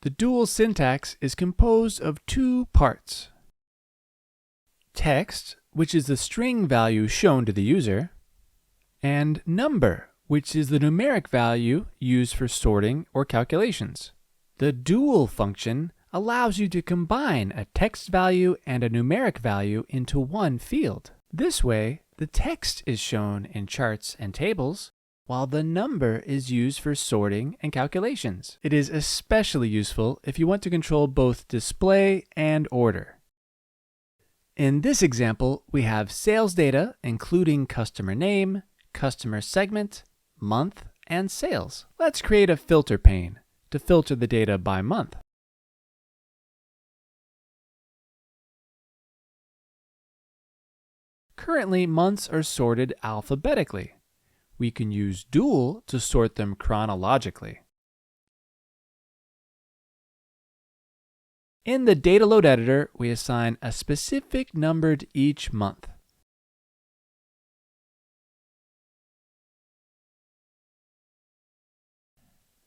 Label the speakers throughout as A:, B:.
A: The dual syntax is composed of two parts. Text, which is the string value shown to the user, and number, which is the numeric value used for sorting or calculations. The dual function allows you to combine a text value and a numeric value into one field. This way, the text is shown in charts and tables, while the number is used for sorting and calculations. It is especially useful if you want to control both display and order. In this example, we have sales data including customer name, customer segment, month, and sales. Let's create a filter pane to filter the data by month. Currently, months are sorted alphabetically. We can use dual to sort them chronologically. In the data load editor, we assign a specific number to each month.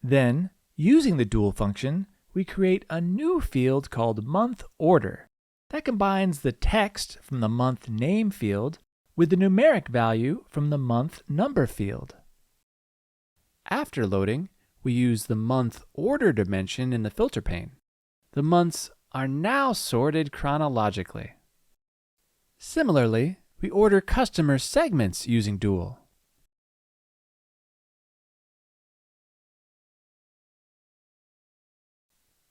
A: Then, using the dual function, we create a new field called MonthOrder that combines the text from the month name field with the numeric value from the month number field. After loading, we use the month order dimension in the filter pane. The months are now sorted chronologically. Similarly, we order customer segments using dual.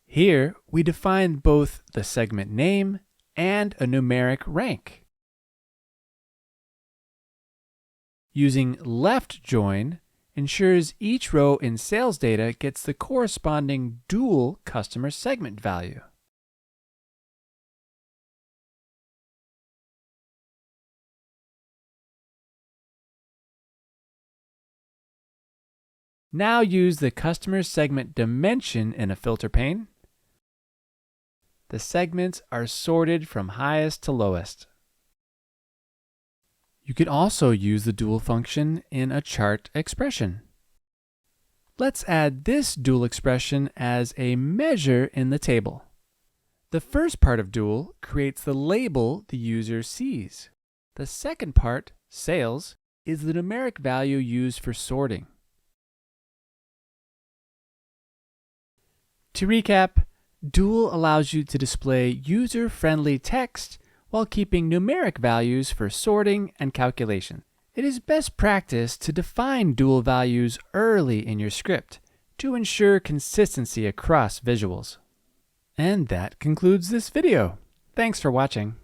A: Here, we define both the segment name and a numeric rank. Using left join ensures each row in sales data gets the corresponding dual customer segment value. Now use the customer segment dimension in a filter pane. The segments are sorted from highest to lowest. You can also use the dual function in a chart expression. Let's add this dual expression as a measure in the table. The first part of dual creates the label the user sees. The second part, sales, is the numeric value used for sorting. To recap, dual allows you to display user-friendly text while keeping numeric values for sorting and calculation. It is best practice to define dual values early in your script to ensure consistency across visuals. And that concludes this video. Thanks for watching.